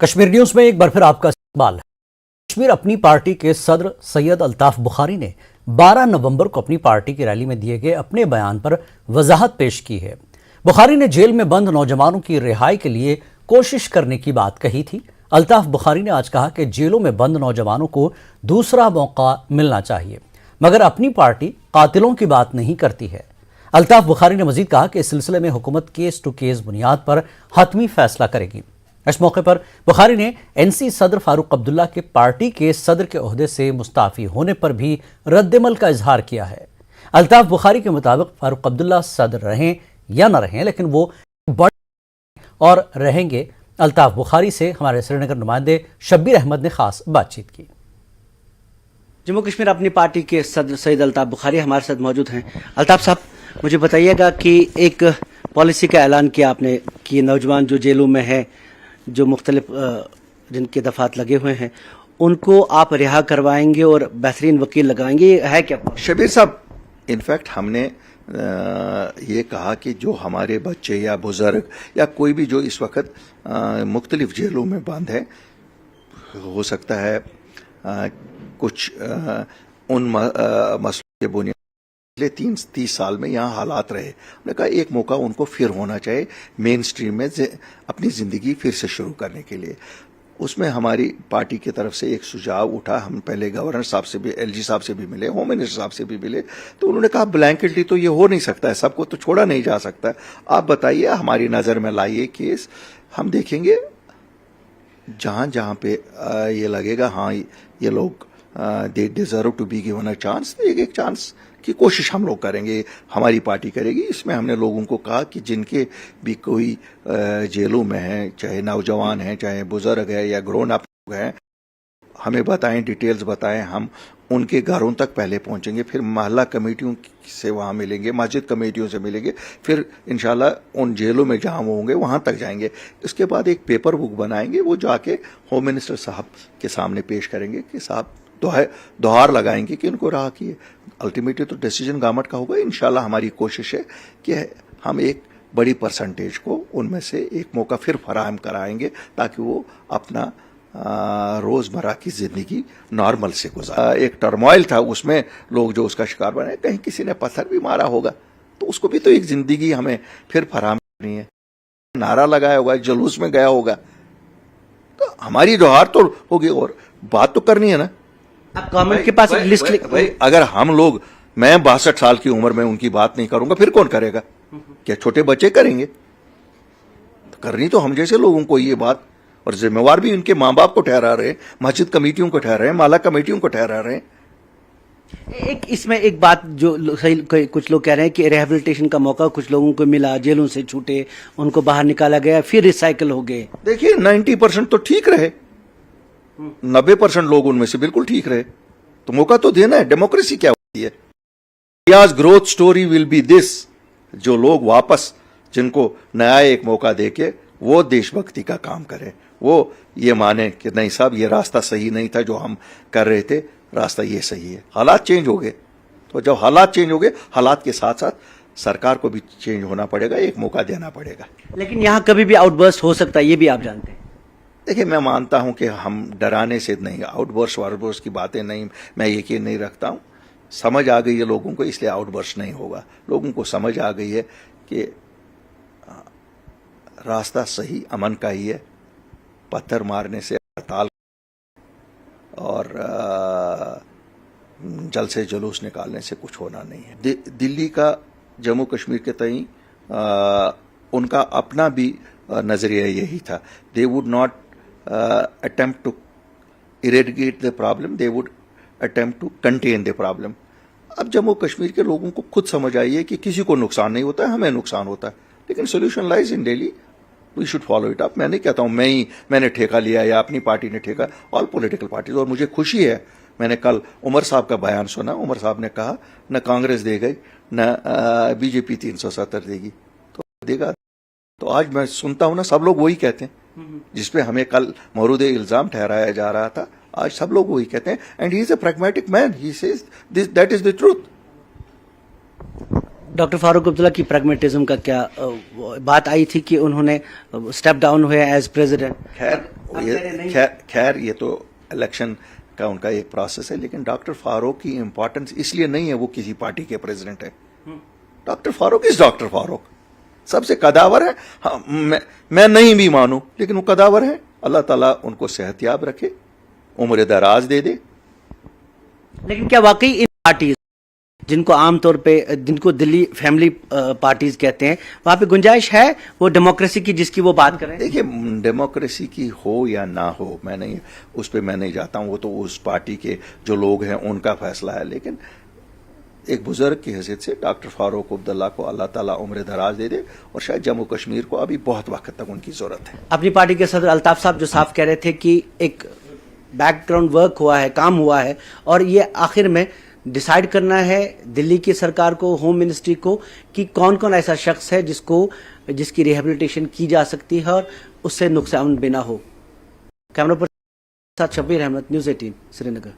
Kashmir news में एक बार फिर आपका इस्तकबाल है। कश्मीर अपनी पार्टी के सदर सैयद अल्ताफ बुखारी ने 12 नवंबर को अपनी पार्टी की रैली में दिए गए अपने बयान पर वजाहत पेश की है। बुखारी ने जेल में बंद नौजवानों की रिहाई के लिए कोशिश करने की बात कही थी। अल्ताफ बुखारी ने आज कहा कि जेलों में बंद नौजवानों को दूसरा मौका मिलना चाहिए, मगर अपनी पार्टी कातिलों की बात नहीं करती है। अल्ताफ बुखारी ने मजीद कहा कि इस सिलसिले में हुकूमत केस टू केस बुनियाद पर हतमी फैसला करेगी। इस मौके पर बुखारी ने एनसी सदर फारूक अब्दुल्ला के पार्टी के सदर के ओहदे से मुस्ताफी होने पर भी रद्दमल का इजहार किया है। अल्ताफ बुखारी के मुताबिक फारूक अब्दुल्ला सदर रहें या न रहें, लेकिन वो बड़े और रहेंगे। अल्ताफ बुखारी से हमारे श्रीनगर नुमाइंदे शब्बीर अहमद ने खास बातचीत की। जम्मू कश्मीर अपनी पार्टी के सदर सैयद अल्ताफ बुखारी हमारे साथ मौजूद हैं। अल्ताफ साहब, मुझे बताइएगा कि एक पॉलिसी का ऐलान किया आपने कि नौजवान जो जेलों में है, जो मुख्तलिफ जिनके दफात लगे हुए हैं, उनको आप रिहा करवाएंगे और बेहतरीन वकील लगाएंगे, ये है क्या? शबीर साहब, इनफैक्ट हमने ये कहा कि जो हमारे बच्चे या बुजुर्ग या कोई भी जो इस वक्त मुख्तलिफ जेलों में बंद है, हो सकता है कुछ उन मसलों के बुनियाद 30 साल में यहाँ हालात रहे। हमने कहा एक मौका उनको फिर होना चाहिए मेन स्ट्रीम में अपनी जिंदगी फिर से शुरू करने के लिए। उसमें हमारी पार्टी की तरफ से एक सुझाव उठा। हम पहले गवर्नर साहब से भी, एलजी साहब से भी मिले, होम मिनिस्टर साहब से भी मिले, तो उन्होंने कहा ब्लैंकेटली तो ये हो नहीं सकता है, सबको तो छोड़ा नहीं जा सकता। आप बताइए, हमारी नजर में लाइए केस, हम देखेंगे जहां जहां पे ये लगेगा हाँ ये लोग they deserve to be given a chance, एक चांस की कोशिश हम लोग करेंगे, हमारी पार्टी करेगी। इसमें हमने लोगों को कहा कि जिनके भी कोई जेलों में है, चाहे नौजवान हैं, चाहे बुजुर्ग है या ग्रोन अप लोग हैं, हमें बताएं, डिटेल्स बताएं, हम उनके घरों तक पहले पहुंचेंगे, फिर मोहल्ला कमेटियों से वहां मिलेंगे, मस्जिद कमेटियों से मिलेंगे, फिर इंशाल्लाह उन जेलों में जहां वो होंगे वहां तक जाएंगे। इसके बाद एक पेपर बुक बनाएंगे, वो जाके होम मिनिस्टर साहब के सामने पेश करेंगे कि साहब दोहार लगाएंगे कि इनको रहा किए। अल्टीमेटली तो डिसीजन गवर्नमेंट का होगा। इंशाल्लाह हमारी कोशिश है कि हम एक बड़ी परसेंटेज को उनमें से एक मौका फिर फराहम कराएंगे ताकि वो अपना रोजमर्रा की जिंदगी नॉर्मल से गुजारे। एक टर्मोइल था, उसमें लोग जो उसका शिकार बने, कहीं किसी ने पत्थर भी मारा होगा, तो उसको भी तो एक जिंदगी हमें फिर फराहम करनी है। नारा लगाया होगा, जुलूस में गया होगा, तो हमारी दोहार तो होगी और बात तो करनी है ना। आप गवर्नमेंट के पास लिस्ट भाई, अगर हम लोग, मैं 62 साल की उम्र में उनकी बात नहीं करूंगा, फिर कौन करेगा? क्या छोटे बच्चे करेंगे? तो करनी तो हम जैसे लोगों को ये बात, और जिम्मेवार भी उनके माँ बाप को ठहरा रहे, मस्जिद कमेटियों को ठहरा रहे, माला कमेटियों को ठहरा रहे। इसमें एक बात जो सही, कुछ लोग कह रहे हैं कि रिहेबिलिटेशन का मौका कुछ लोगों को मिला, जेलों से छूटे, उनको बाहर निकाला गया, फिर रिसाइकल हो गए। देखिए 90% तो ठीक रहे, 90% लोग उनमें से बिल्कुल ठीक रहे, तो मौका तो देना है। डेमोक्रेसी क्या होती है? India's growth story will be this, जो लोग वापस, जिनको नया एक मौका देके वो देशभक्ति का काम करें, वो ये माने कि नहीं साहब ये रास्ता सही नहीं था जो हम कर रहे थे, रास्ता ये सही है। हालात चेंज हो गए, तो जब हालात चेंज हो गए, हालात के साथ साथ सरकार को भी चेंज होना पड़ेगा, एक मौका देना पड़ेगा। लेकिन यहाँ कभी भी आउटबर्स्ट हो सकता है, ये भी आप जानते हैं। देखिए, मैं मानता हूं कि हम डराने से नहीं, आउटबर्स्ट की बातें नहीं, मैं यकीन नहीं रखता हूं। समझ आ गई है लोगों को, इसलिए आउटबर्स्ट नहीं होगा। लोगों को समझ आ गई है कि रास्ता सही अमन का ही है, पत्थर मारने से, हड़ताल और जलसे जुलूस निकालने से कुछ होना नहीं है। दिल्ली का जम्मू कश्मीर के तई उनका अपना भी नजरिया यही था। They would not attempt to eradicate the problem, they would attempt to contain the problem. अब जम्मू कश्मीर के लोगों को खुद समझ आई है कि किसी को नुकसान नहीं होता है, हमें नुकसान होता है, लेकिन solution lies in Delhi, we should follow it up. मैं नहीं कहता हूं मैंने ठेका लिया या अपनी पार्टी ने ठेका, ऑल पॉलिटिकल पार्टीज। और मुझे खुशी है, मैंने कल उमर साहब का बयान सुना, उमर साहब ने कहा न कांग्रेस दे गई, न बीजेपी 370 देगी, तो देगा। तो आज मैं सुनता हूं ना, सब लोग वही कहते हैं, जिसपे हमें कल मौरूद इल्जाम ठहराया जा रहा था, आज सब लोग वही कहते हैं। And he is a pragmatic man, he says this, that is the truth. Doctor Farooq Abdullah की प्रैग्मेटिज्म का क्या बात आई थी कि उन्होंने स्टेप डाउन हुए एज प्रेसिडेंट? खैर खैर ये तो इलेक्शन का उनका एक प्रोसेस है, लेकिन डॉक्टर फारूक की इंपॉर्टेंस इसलिए नहीं है वो किसी पार्टी के प्रेसिडेंट है। Doctor Farooq is doctor Farooq, सबसे कदावर है। हाँ, मैं नहीं भी मानूं, लेकिन वो कदावर है। अल्लाह ताला उनको सेहतयाब रखे, उम्र दराज दे दे। लेकिन क्या वाकई इन पार्टीज जिनको आमतौर पे जिनको दिल्ली फैमिली पार्टीज कहते हैं, वहां पे गुंजाइश है वो डेमोक्रेसी की जिसकी वो बात कर रहे हैं? देखिए, डेमोक्रेसी की हो या ना हो, मैं नहीं उस पर मैं नहीं जाता हूं, वो तो उस पार्टी के जो लोग हैं उनका फैसला है। लेकिन एक बुजुर्ग की हैसियत से डॉक्टर फारूक अब्दुल्ला को अल्लाह ताला उम्र दराज दे दे, और शायद जम्मू कश्मीर को अभी बहुत वक्त तक उनकी जरूरत है। अपनी पार्टी के सदर अल्ताफ साहब जो साफ कह रहे थे कि एक बैकग्राउंड वर्क हुआ है, काम हुआ है, और ये आखिर में डिसाइड करना है दिल्ली की सरकार को, होम मिनिस्ट्री को, कि कौन कौन ऐसा शख्स है जिसकी रिहेबिलिटेशन की जा सकती है और उससे नुकसान भी ना हो। कैमरा पर साथ शब्बीर अहमद, न्यूज़ 18 श्रीनगर।